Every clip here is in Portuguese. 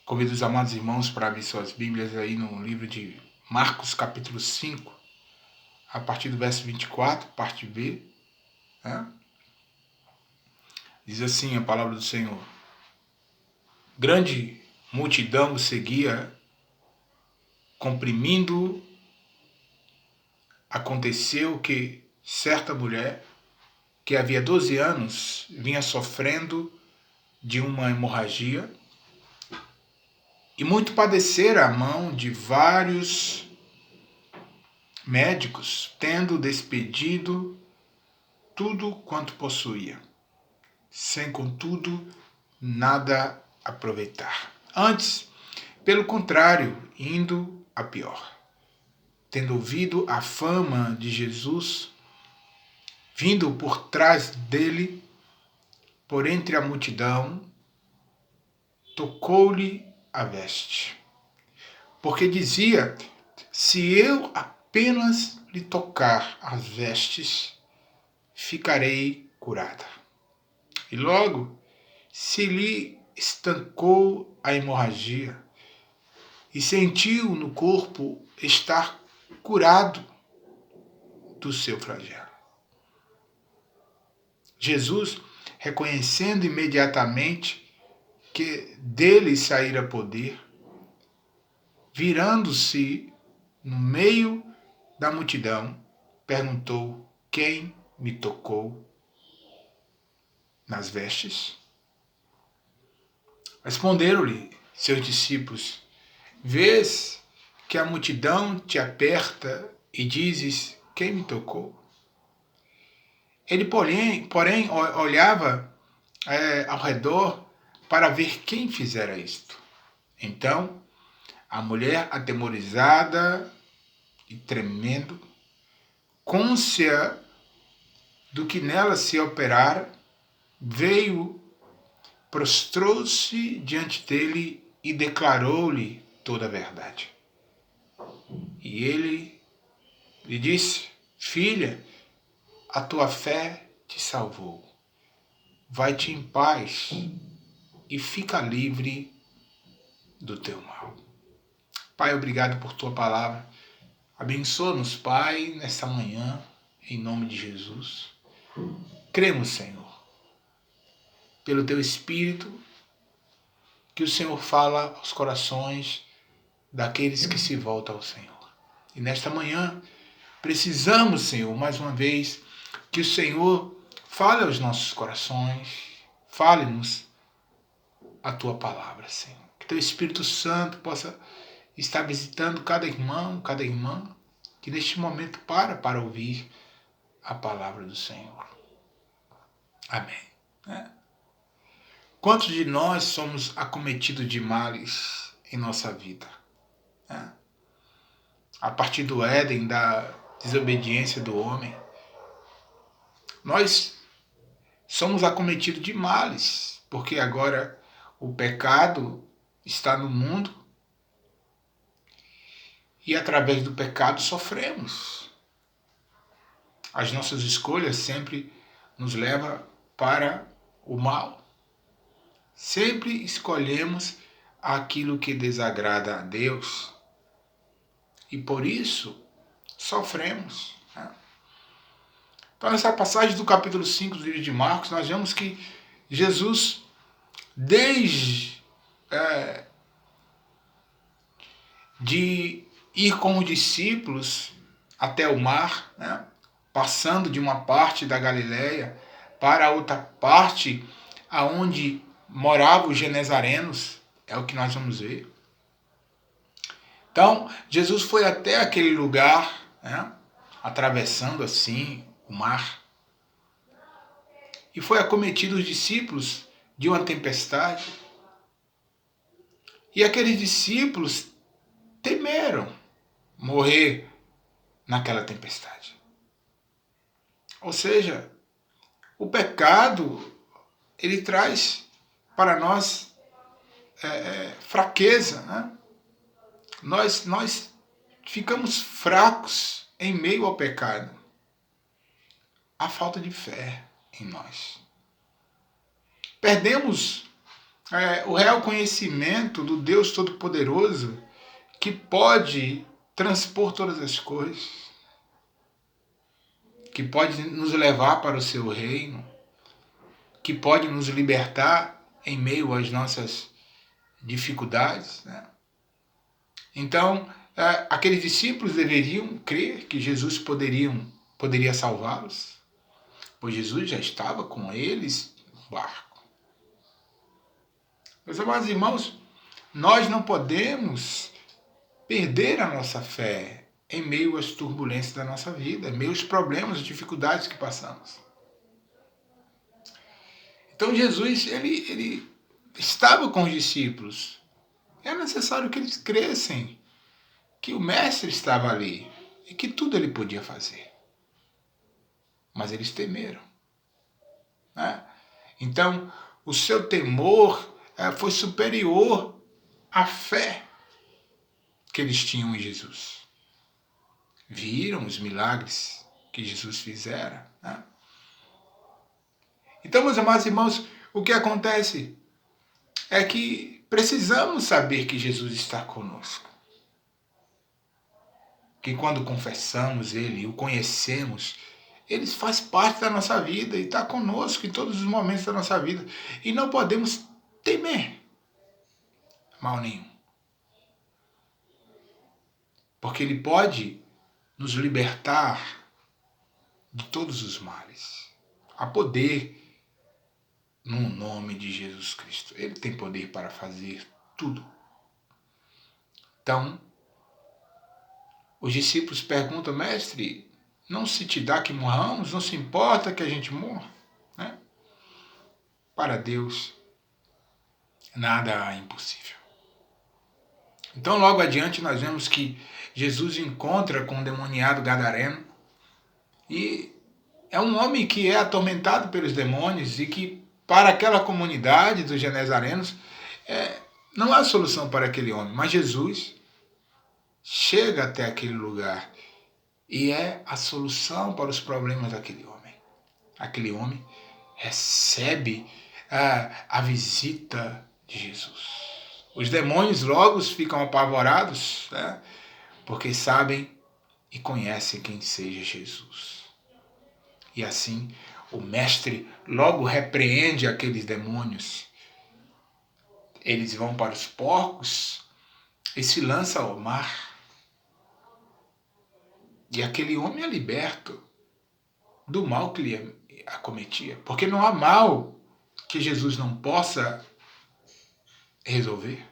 Convido os amados irmãos para abrir suas Bíblias aí no livro de Marcos, capítulo 5, a partir do verso 24, parte B. Né? Diz assim a palavra do Senhor. Grande multidão o seguia, comprimindo. Aconteceu que certa mulher, que havia 12 anos, vinha sofrendo de uma hemorragia, e muito padecera a mão de vários médicos, tendo despedido tudo quanto possuía, sem contudo nada aproveitar. Antes, pelo contrário, indo a pior. Tendo ouvido a fama de Jesus, vindo por trás dele, por entre a multidão, tocou-lhe a veste. Porque dizia: se eu apenas lhe tocar as vestes, ficarei curada. E logo se lhe estancou a hemorragia e sentiu no corpo estar curado do seu flagelo. Jesus, reconhecendo imediatamente que dele saíra poder, virando-se no meio da multidão, perguntou: quem me tocou nas vestes? Responderam-lhe seus discípulos: vês que a multidão te aperta e dizes: quem me tocou? Ele, porém olhava ao redor para ver quem fizera isto. Então, a mulher, atemorizada e tremendo, cônscia do que nela se operara, veio, prostrou-se diante dele e declarou-lhe toda a verdade. E ele lhe disse: filha, a tua fé te salvou. Vai-te em paz e fica livre do teu mal. Pai, obrigado por tua palavra. Abençoa-nos, Pai, nesta manhã, em nome de Jesus. Cremos, Senhor, pelo teu Espírito, que o Senhor fala aos corações daqueles que se voltam ao Senhor. E nesta manhã, precisamos, Senhor, mais uma vez, que o Senhor fale aos nossos corações, fale-nos a tua palavra, Senhor. Que teu Espírito Santo possa estar visitando cada irmão, cada irmã, que neste momento para ouvir a palavra do Senhor. Amém. Quantos de nós somos acometidos de males em nossa vida? A partir do Éden, da desobediência do homem, nós somos acometidos de males, porque agora o pecado está no mundo e através do pecado sofremos. As nossas escolhas sempre nos levam para o mal. Sempre escolhemos aquilo que desagrada a Deus e por isso sofremos. Então, nessa passagem do capítulo 5 do livro de Marcos, nós vemos que Jesus, desde de ir com os discípulos até o mar, passando de uma parte da Galileia para a outra parte, aonde moravam os genezarenos, é o que nós vamos ver. Então, Jesus foi até aquele lugar, atravessando assim o mar, e foi acometido os discípulos de uma tempestade. E aqueles discípulos temeram morrer naquela tempestade. Ou seja, o pecado, ele traz para nós fraqueza. Nós ficamos fracos em meio ao pecado. A falta de fé em nós. Perdemos o real conhecimento do Deus Todo-Poderoso que pode transpor todas as coisas, que pode nos levar para o seu reino, que pode nos libertar em meio às nossas dificuldades, né? Então, aqueles discípulos deveriam crer que Jesus poderia salvá-los, pois Jesus já estava com eles no barco. Meus amados irmãos, nós não podemos perder a nossa fé em meio às turbulências da nossa vida, em meio aos problemas, às dificuldades que passamos. Então Jesus, ele estava com os discípulos. É necessário que eles crescem que o mestre estava ali e que tudo ele podia fazer. Mas eles temeram, né? Então, o seu temor foi superior à fé que eles tinham em Jesus. Viram os milagres que Jesus fizera, né? Então, meus amados irmãos, o que acontece é que precisamos saber que Jesus está conosco. Que quando confessamos Ele, o conhecemos, Ele faz parte da nossa vida e está conosco em todos os momentos da nossa vida. E não podemos temer mal nenhum. Porque Ele pode nos libertar de todos os males. Há poder no nome de Jesus Cristo. Ele tem poder para fazer tudo. Então, os discípulos perguntam, mestre, não se te dá que morramos? Não se importa que a gente morra? Né? Para Deus, nada é impossível. Então, logo adiante, nós vemos que Jesus encontra com o endemoniado gadareno e é um homem que é atormentado pelos demônios e que, para aquela comunidade dos genezarenos, não há solução para aquele homem. Mas Jesus chega até aquele lugar e é a solução para os problemas daquele homem. Aquele homem recebe a visita de Jesus. Os demônios logo ficam apavorados, né? Porque sabem e conhecem quem seja Jesus. E assim, o mestre logo repreende aqueles demônios. Eles vão para os porcos e se lançam ao mar. E aquele homem é liberto do mal que lhe acometia. Porque não há mal que Jesus não possa resolver.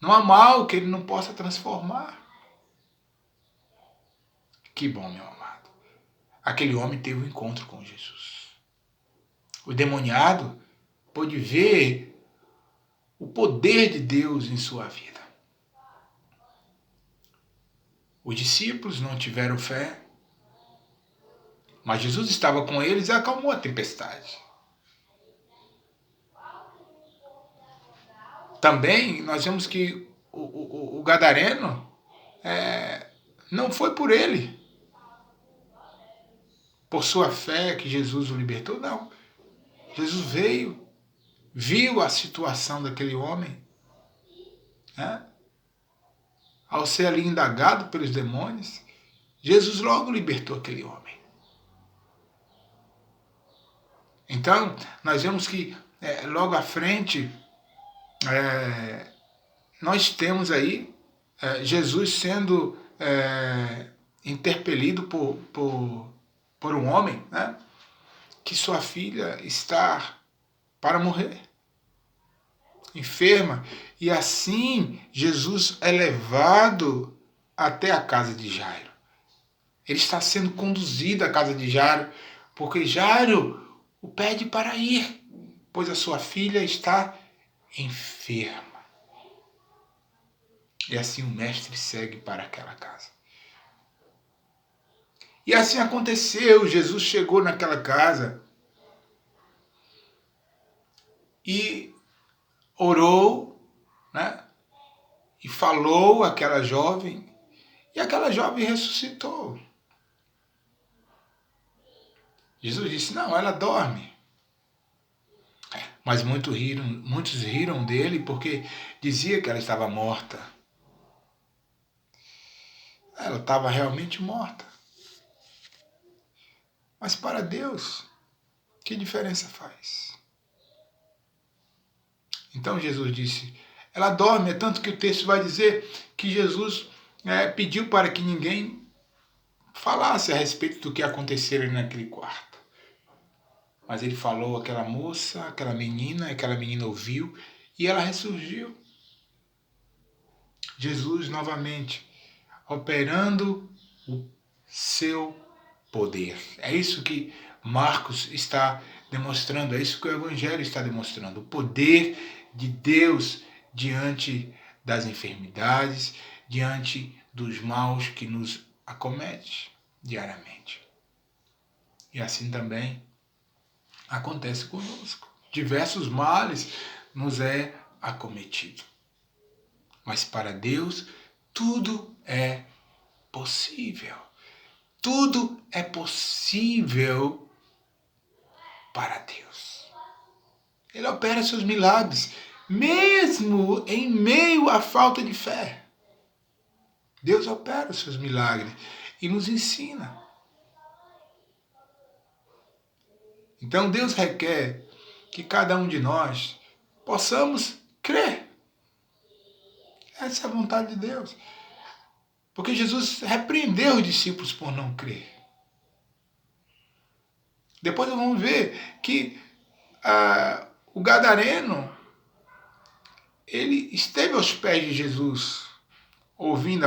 Não há mal que ele não possa transformar. Que bom, meu amado. Aquele homem teve um encontro com Jesus. O demoniado pôde ver o poder de Deus em sua vida. Os discípulos não tiveram fé, mas Jesus estava com eles e acalmou a tempestade. Também nós vemos que o gadareno não foi por ele, por sua fé que Jesus o libertou, não. Jesus veio, viu a situação daquele homem, né? Ao ser ali indagado pelos demônios, Jesus logo libertou aquele homem. Então, nós vemos que logo à frente, nós temos aí Jesus sendo interpelido por um homem, né? Que sua filha está para morrer, enferma, e assim Jesus é levado até a casa de Jairo. Ele está sendo conduzido à casa de Jairo, porque Jairo o pede para ir, pois a sua filha está enferma. E assim o mestre segue para aquela casa. E assim aconteceu, Jesus chegou naquela casa e orou, né? E falou àquela jovem, e aquela jovem ressuscitou. Jesus disse, não, ela dorme. Mas muitos riram dele porque dizia que ela estava morta. Ela estava realmente morta. Mas para Deus, que diferença faz? Então Jesus disse, ela dorme, é tanto que o texto vai dizer que Jesus pediu para que ninguém falasse a respeito do que acontecera naquele quarto. Mas ele falou àquela moça, aquela menina ouviu e ela ressurgiu. Jesus novamente operando o seu poder. É isso que Marcos está demonstrando, é isso que o Evangelho está demonstrando. O poder de Deus diante das enfermidades, diante dos maus que nos acomete diariamente. E assim também acontece conosco. Diversos males nos é acometido. Mas para Deus tudo é possível. Tudo é possível para Deus. Ele opera seus milagres, mesmo em meio à falta de fé. Deus opera os seus milagres e nos ensina. Então Deus requer que cada um de nós possamos crer. Essa é a vontade de Deus. Porque Jesus repreendeu os discípulos por não crer. Depois vamos ver que o gadareno, ele esteve aos pés de Jesus, ouvindo